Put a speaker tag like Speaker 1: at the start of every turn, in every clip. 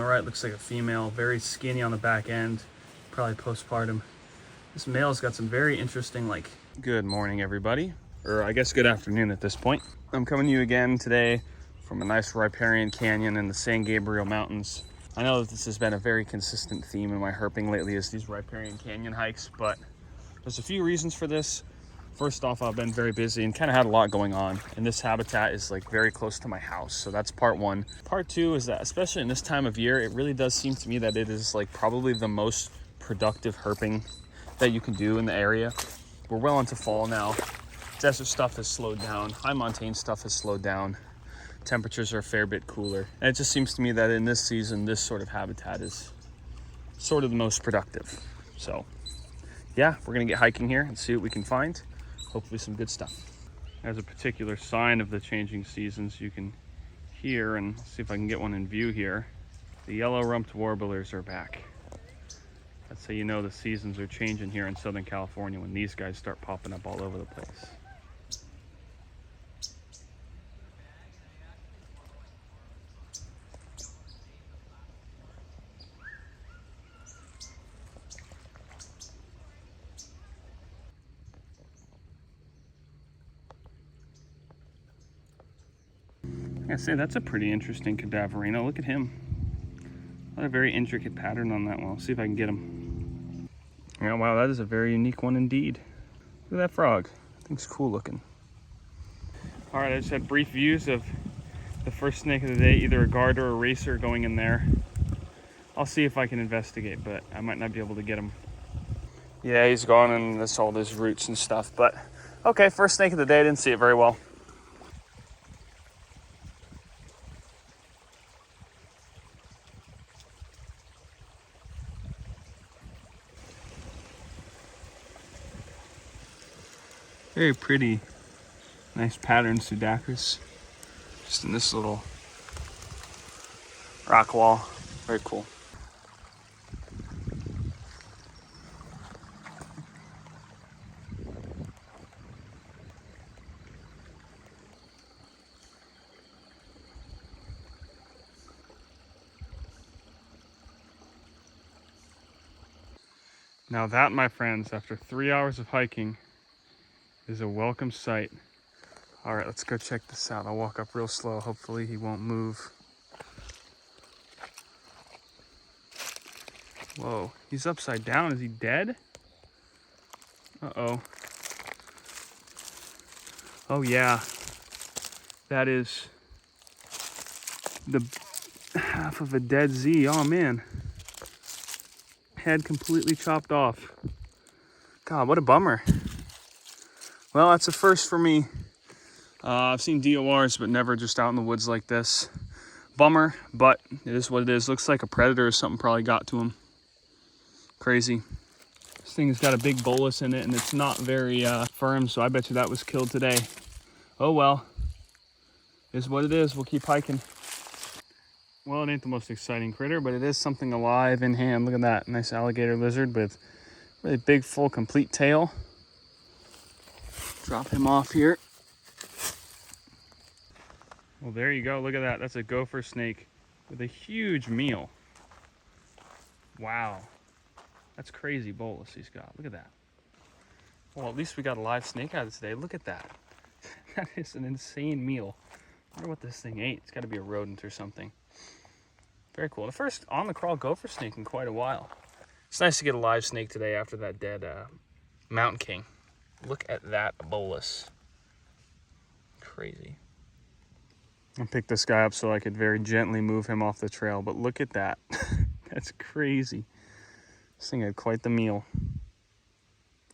Speaker 1: right looks like a female, very skinny on the back end, probably postpartum. This male's got some very interesting, like... Good morning, everybody. Or I guess good afternoon at this point. I'm coming to you again today from a nice riparian canyon in the San Gabriel Mountains. I know that this has been a very consistent theme in my herping lately, is these riparian canyon hikes, but there's a few reasons for this. First off, I've been very busy and kind of had a lot going on, and this habitat is like very close to my house, so that's part one. Part two is that, especially in this time of year, it really does seem to me that it is like probably the most productive herping that you can do in the area. We're well into fall now. Desert stuff has slowed down. High montane stuff has slowed down. Temperatures are a fair bit cooler. And it just seems to me that in this season, this sort of habitat is sort of the most productive. So yeah, we're gonna get hiking here and see what we can find. Hopefully some good stuff. As a particular sign of the changing seasons, you can hear, and see if I can get one in view here, the yellow-rumped warblers are back. That's how you know the seasons are changing here in Southern California, when these guys start popping up all over the place. I gotta say, that's a pretty interesting cadaverino. Look at him. What a very intricate pattern on that one. I'll see if I can get him. Yeah, wow, that is a very unique one indeed. Look at that frog. I think it's cool looking. All right, I just had brief views of the first snake of the day, either a garter or a racer going in there. I'll see if I can investigate, but I might not be able to get him. Yeah, he's gone and that's all his roots and stuff, but okay, first snake of the day. I didn't see it very well. Very pretty, nice pattern Pseudacris. Just in this little rock wall. Very cool. Now that, my friends, after 3 hours of hiking, is a welcome sight. All right, let's go check this out. I'll walk up real slow. Hopefully he won't move. Whoa, he's upside down. Is he dead? Uh-oh. Oh yeah, that is the half of a dead Z. Oh man, head completely chopped off. God, what a bummer. Well, that's a first for me. I've seen DORs, but never just out in the woods like this. Bummer, but it is what it is. Looks like a predator or something probably got to him. Crazy. This thing has got a big bolus in it, and it's not very firm, so I bet you that was killed today. Oh well, it is what it is. We'll keep hiking. Well, it ain't the most exciting critter, but it is something alive in hand. Look at that, nice alligator lizard with really big, full, complete tail. Drop him off here. Well, there you go. Look at that. That's a gopher snake with a huge meal. Wow. That's crazy bolus he's got. Look at that. Well, at least we got a live snake out of today. Look at that. That is an insane meal. I wonder what this thing ate. It's got to be a rodent or something. Very cool. The first on-the-crawl gopher snake in quite a while. It's nice to get a live snake today after that dead mountain king. Look at that bolus. Crazy. I picked this guy up so I could very gently move him off the trail, but look at that. That's crazy. This thing had quite the meal.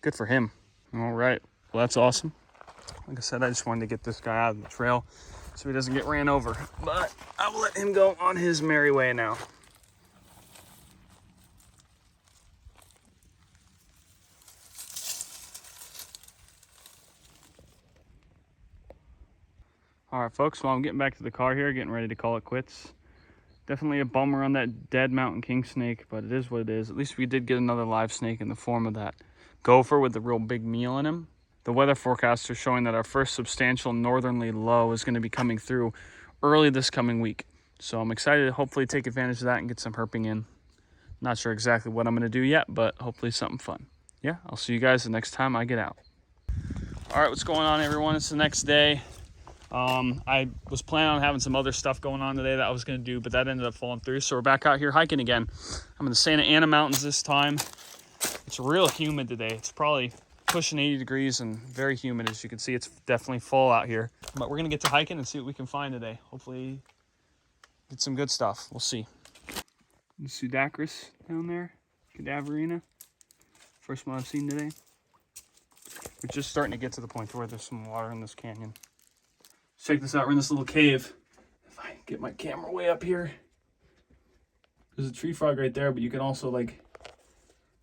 Speaker 1: Good for him. All right. Well, that's awesome. Like I said, I just wanted to get this guy out of the trail so he doesn't get ran over. But I will let him go on his merry way now. All right, folks, well, I'm getting back to the car here, getting ready to call it quits. Definitely a bummer on that dead mountain king snake, but it is what it is. At least we did get another live snake in the form of that gopher with the real big meal in him. The weather forecasts are showing that our first substantial northerly low is going to be coming through early this coming week. So I'm excited to hopefully take advantage of that and get some herping in. Not sure exactly what I'm going to do yet, but hopefully something fun. Yeah, I'll see you guys the next time I get out. All right, what's going on, everyone? It's the next day. I was planning on having some other stuff going on today that I was going to do, but that ended up falling through. So we're back out here hiking again. I'm in the Santa Ana Mountains this time. It's real humid today. It's probably pushing 80 degrees and very humid. As you can see, it's definitely fall out here. But we're going to get to hiking and see what we can find today. Hopefully get some good stuff. We'll see. The Pseudacris down there, Cadaverina. First one I've seen today. We're just starting to get to the point where there's some water in this canyon. Check this out, we're in this little cave. If I get my camera way up here. There's a tree frog right there, but you can also like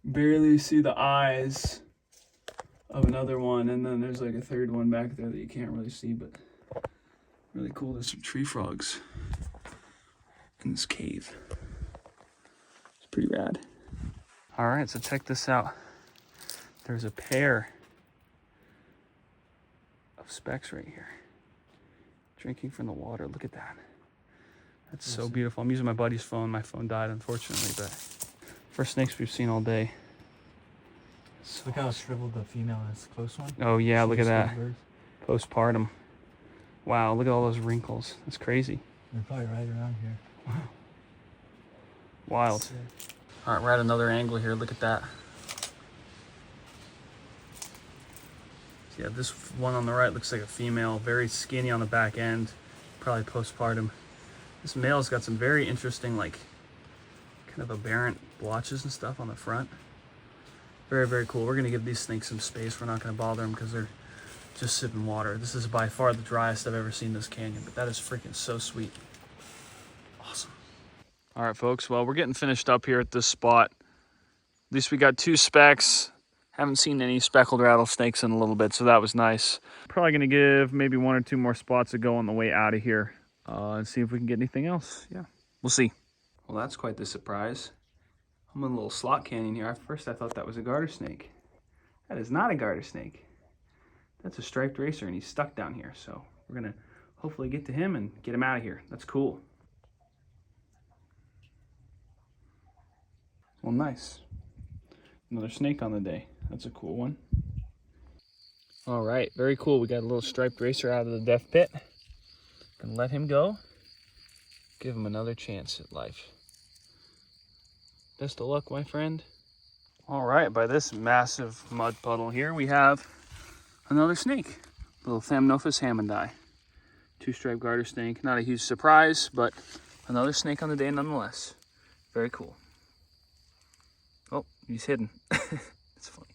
Speaker 1: barely see the eyes of another one. And then there's like a third one back there that you can't really see, but really cool. There's some tree frogs in this cave. It's pretty rad. All right, so check this out. There's a pair of specks right here. Drinking from the water. Look at that. That's so beautiful. I'm using my buddy's phone. My phone died, unfortunately, but first snakes we've seen all day. So
Speaker 2: look how shriveled the female is. Close one.
Speaker 1: Oh yeah, look at that. Postpartum. Wow, look at all those wrinkles. That's crazy.
Speaker 2: They're probably right around here.
Speaker 1: Wow. Wild. All right, we're at another angle here. Look at that. Yeah, this one on the right looks like a female, very skinny on the back end, probably postpartum. This male's got some very interesting, like, kind of aberrant blotches and stuff on the front. Very, very cool. We're gonna give these snakes some space. We're not gonna bother them because they're just sipping water. This is by far the driest I've ever seen this canyon, but that is freaking so sweet. Awesome. All right, folks, well, we're getting finished up here at this spot. At least we got 2 specks. Haven't seen any speckled rattlesnakes in a little bit, so that was nice. Probably gonna give maybe 1 or 2 more spots a go on the way out of here and see if we can get anything else. Yeah, we'll see. Well, that's quite the surprise. I'm in a little slot canyon here. At first I thought that was a garter snake. That is not a garter snake. That's a striped racer, and he's stuck down here. So we're gonna hopefully get to him and get him out of here. That's cool. Well, nice. Another snake on the day. That's a cool one. All right, very cool. We got a little striped racer out of the death pit. Gonna let him go. Give him another chance at life. Best of luck, my friend. All right, by this massive mud puddle here, we have another snake. Little Thamnophis hammondii. 2-striped garter snake. Not a huge surprise, but another snake on the day nonetheless. Very cool. Oh, he's hidden. It's funny.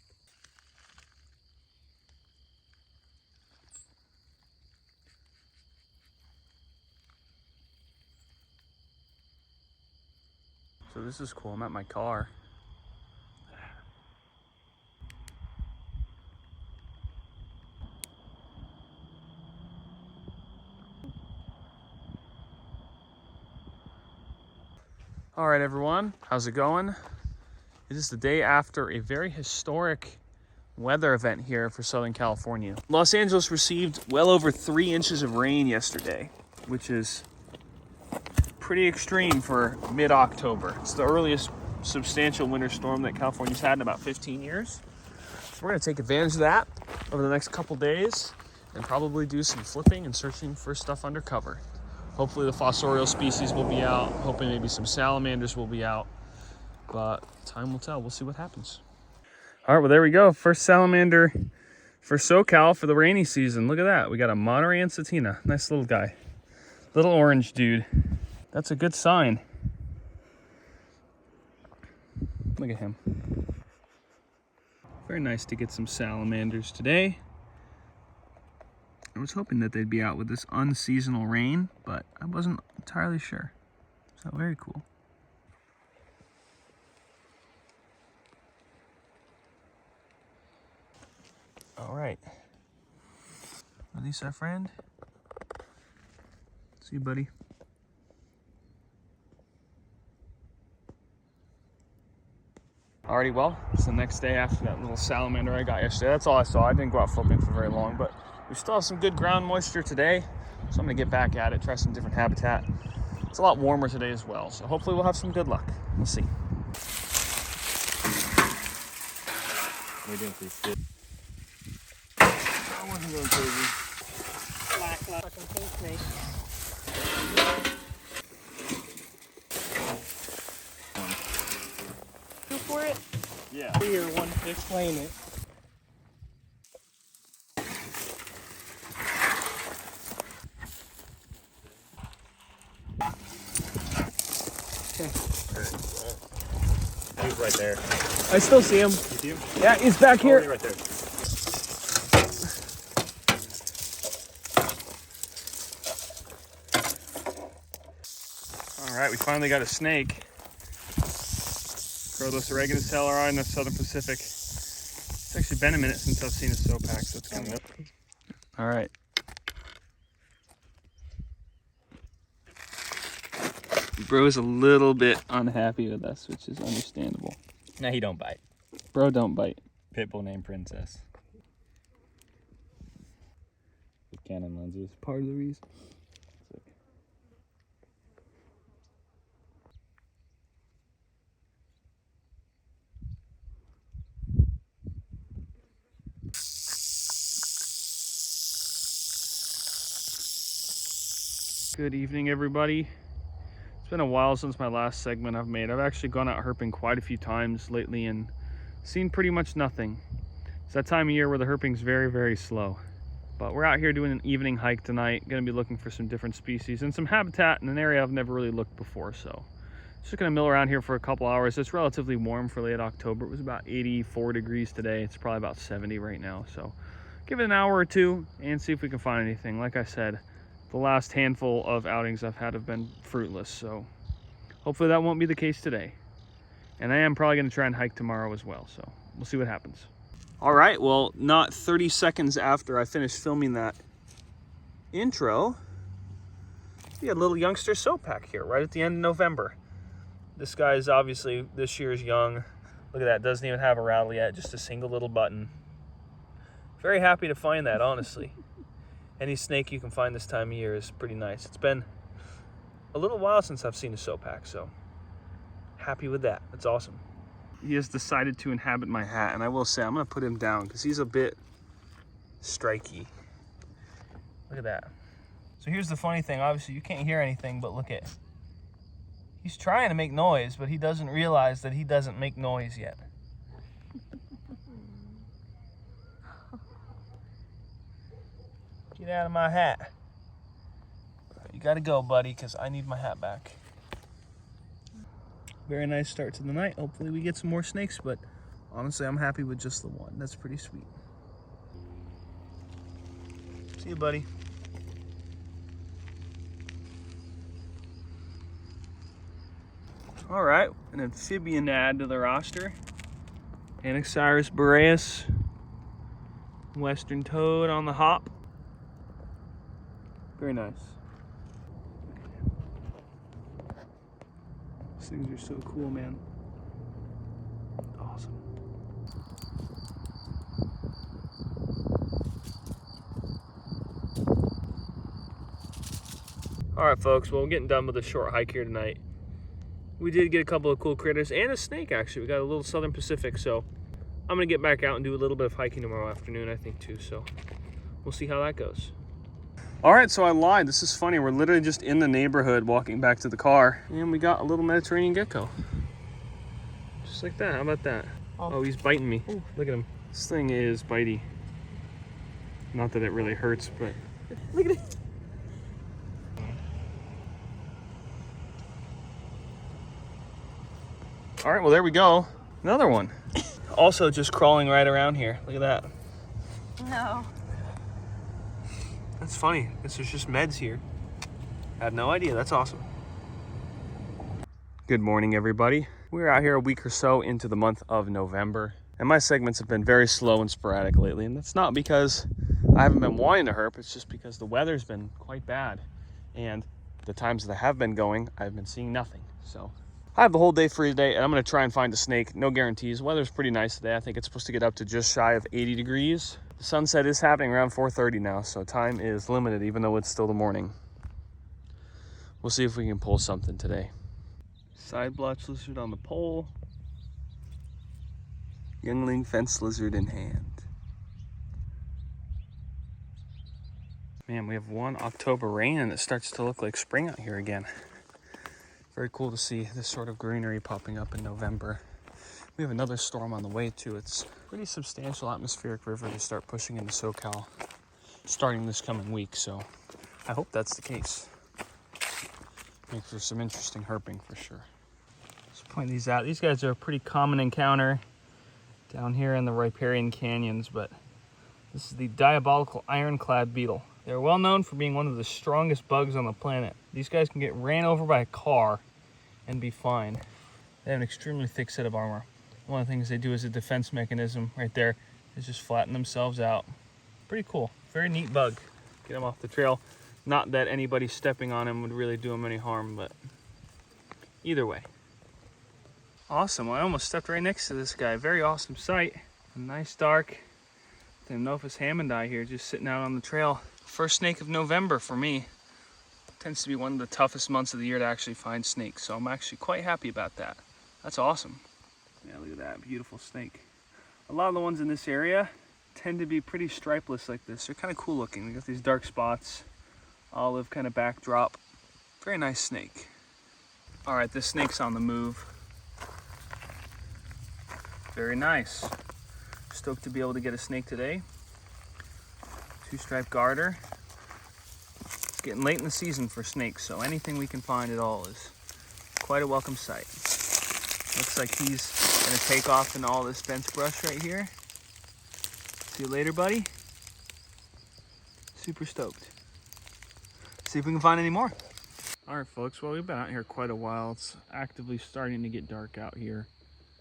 Speaker 1: So this is cool. I'm at my car. All right, everyone. How's it going? It is the day after a very historic weather event here for Southern California. Los Angeles received well over 3 inches of rain yesterday, which is pretty extreme for mid-October. It's the earliest substantial winter storm that California's had in about 15 years. So we're gonna take advantage of that over the next couple days and probably do some flipping and searching for stuff undercover. Hopefully the fossorial species will be out. Hoping maybe some salamanders will be out. But time will tell. We'll see what happens. All right, well, there we go. First salamander for SoCal for the rainy season. Look at that. We got a Monterey Ensatina. Nice little guy. Little orange dude. That's a good sign. Look at him. Very nice to get some salamanders today. I was hoping that they'd be out with this unseasonal rain, but I wasn't entirely sure. So very cool. All right. Release our friend. See you, buddy. Alrighty, well, it's the next day after that little salamander I got yesterday. That's all I saw. I didn't go out flipping for very long, but we still have some good ground moisture today, so I'm gonna get back at it, try some different habitat. It's a lot warmer today as well, so hopefully we'll have some good luck. We'll see.
Speaker 3: We're doing pretty good. I wasn't going crazy.
Speaker 4: Black fucking pink snake. Go for it.
Speaker 3: Yeah.
Speaker 4: Here, one to explain it.
Speaker 3: He's right there.
Speaker 1: I still see him.
Speaker 3: You see him?
Speaker 1: Yeah, he's back
Speaker 3: Oh,
Speaker 1: here.
Speaker 3: he's right there.
Speaker 1: All right, we finally got a snake. Crotalus oregonocellari in the Southern Pacific. It's actually been a minute since I've seen a soaphack, so it's kind of... All right. Bro's a little bit unhappy with us, which is understandable.
Speaker 3: No, he don't bite.
Speaker 1: Bro don't bite.
Speaker 3: Pitbull named Princess. With Canon lenses.
Speaker 1: Part of the reason. Good evening, everybody. It's been a while since my last segment I've made. I've actually gone out herping quite a few times lately and seen pretty much nothing. It's that time of year where the herping's very, very slow. But we're out here doing an evening hike tonight. Gonna be looking for some different species and some habitat in an area I've never really looked before. So just gonna mill around here for a couple hours. It's relatively warm for late October. It was about 84 degrees today. It's probably about 70 right now. So give it an hour or two and see if we can find anything. Like I said, the last handful of outings I've had have been fruitless, so hopefully that won't be the case today. And I am probably going to try and hike tomorrow as well, so we'll see what happens. All right, well, not 30 seconds after I finished filming that intro, we had a little youngster soaphack here right at the end of November. This guy is obviously this year's young. Look at that, doesn't even have a rattle yet, just a single little button. Very happy to find that, honestly. Any snake you can find this time of year is pretty nice. It's been a little while since I've seen a soaphack, so happy with that. That's awesome. He has decided to inhabit my hat, and I will say I'm going to put him down because he's a bit striky. Look at that. So here's the funny thing. Obviously, you can't hear anything, but look at... He's trying to make noise, but he doesn't realize that he doesn't make noise yet. Get out of my hat. You gotta go, buddy, because I need my hat back. Very nice start to the night. Hopefully we get some more snakes, but honestly, I'm happy with just the one. That's pretty sweet. See you, buddy. All right, an amphibian to add to the roster. Anaxyrus boreas. Western toad on the hop. Very nice. These things are so cool, man. Awesome. All right, folks, well, we're getting done with a short hike here tonight. We did get a couple of cool critters and a snake, actually. We got a little Southern Pacific, so I'm gonna get back out and do a little bit of hiking tomorrow afternoon, I think, too, so we'll see how that goes. All right, so I lied. This is funny. We're literally just in the neighborhood walking back to the car, and we got a little Mediterranean gecko. Just like that. How about that? Oh, he's biting me. Ooh. Look at him. This thing is bitey. Not that it really hurts, but...
Speaker 4: Look at it.
Speaker 1: All right, well, there we go. Another one. Also just crawling right around here. Look at that.
Speaker 4: No.
Speaker 1: That's funny. Guess there's just meds here. I had no idea. That's awesome. Good morning, everybody. We're out here a week or so into the month of November, and my segments have been very slow and sporadic lately, and that's not because I haven't been wanting to herp. It's just because the weather's been quite bad, and the times that I have been going, I've been seeing nothing. So I have the whole day free today, and I'm going to try and find a snake. No guarantees. The weather's pretty nice today. I think it's supposed to get up to just shy of 80 degrees. The sunset is happening around 4:30 now, so time is limited, even though it's still the morning. We'll see if we can pull something today. Side blotch lizard on the pole. Youngling fence lizard in hand. Man, we have one October rain and it starts to look like spring out here again. Very cool to see this sort of greenery popping up in November. We have another storm on the way too. It's a pretty substantial atmospheric river to start pushing into SoCal starting this coming week, so I hope that's the case. Makes for some interesting herping for sure. Let's point these out. These guys are a pretty common encounter down here in the riparian canyons, but this is the diabolical ironclad beetle. They're well known for being one of the strongest bugs on the planet. These guys can get ran over by a car and be fine. They have an extremely thick set of armor. One of the things they do as a defense mechanism right there is just flatten themselves out. Pretty cool. Very neat bug. Get them off the trail. Not that anybody stepping on him would really do him any harm, but either way. Awesome. Well, I almost stepped right next to this guy. Very awesome sight. A nice dark Thamnophis hammondii here just sitting out on the trail. First snake of November for me. Tends to be one of the toughest months of the year to actually find snakes, so I'm actually quite happy about that. That's awesome. Yeah, look at that beautiful snake. A lot of the ones in this area tend to be pretty stripeless like this. They're kind of cool looking. They got these dark spots, olive kind of backdrop. Very nice snake. All right, this snake's on the move. Very nice. Stoked to be able to get a snake today. Two-stripe garter. It's getting late in the season for snakes, so anything we can find at all is quite a welcome sight. Looks like he's gonna take off in all this fence brush right here. See you later, buddy. Super stoked. See if we can find any more. All right, folks, well, we've been out here quite a while. It's actively starting to get dark out here.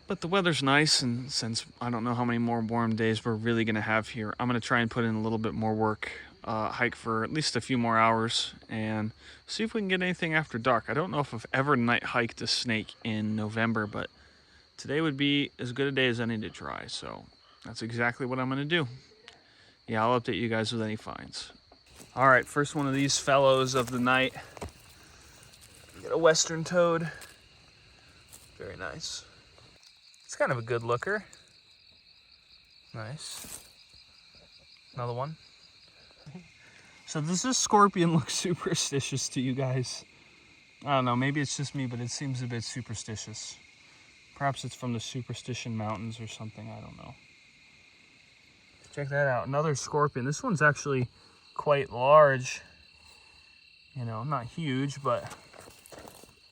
Speaker 1: But the weather's nice, and since I don't know how many more warm days we're really gonna have here, I'm gonna try and put in a little bit more work, hike for at least a few more hours, and see if we can get anything after dark. I don't know if I've ever night hiked a snake in November, but today would be as good a day as any to try, so that's exactly what I'm gonna do. Yeah, I'll update you guys with any finds. All right, first one of these fellows of the night. Get a western toad. Very nice. It's kind of a good looker. Nice. Another one. So does this scorpion look superstitious to you guys? I don't know, maybe it's just me, but it seems a bit superstitious. Perhaps it's from the Superstition Mountains or something, I don't know. Check that out, another scorpion. This one's actually quite large. You know, not huge, but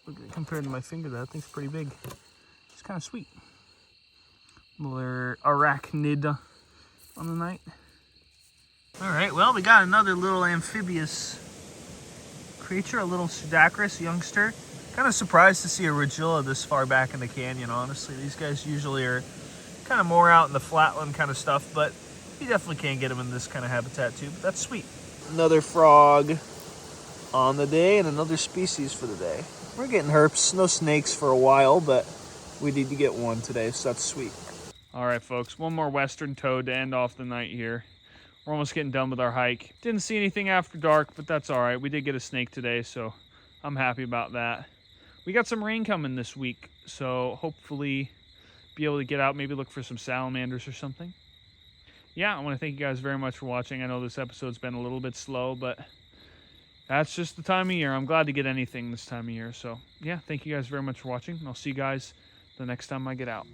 Speaker 1: look at it compared to my finger, that thing's pretty big. It's kind of sweet. Another arachnid on the night. All right, well, we got another little amphibious creature, a little pseudacris youngster. Kind of surprised to see a radula this far back in the canyon, honestly. These guys usually are kind of more out in the flatland kind of stuff, but you definitely can get them in this kind of habitat too, but that's sweet. Another frog on the day and another species for the day. We're getting herps, no snakes for a while, but we need to get one today, so that's sweet. All right, folks, one more western toad to end off the night here. We're almost getting done with our hike. Didn't see anything after dark, but that's all right. We did get a snake today, so I'm happy about that. We got some rain coming this week, so hopefully be able to get out, maybe look for some salamanders or something. Yeah, I want to thank you guys very much for watching. I know this episode's been a little bit slow, but that's just the time of year. I'm glad to get anything this time of year. So yeah, thank you guys very much for watching, and I'll see you guys the next time I get out.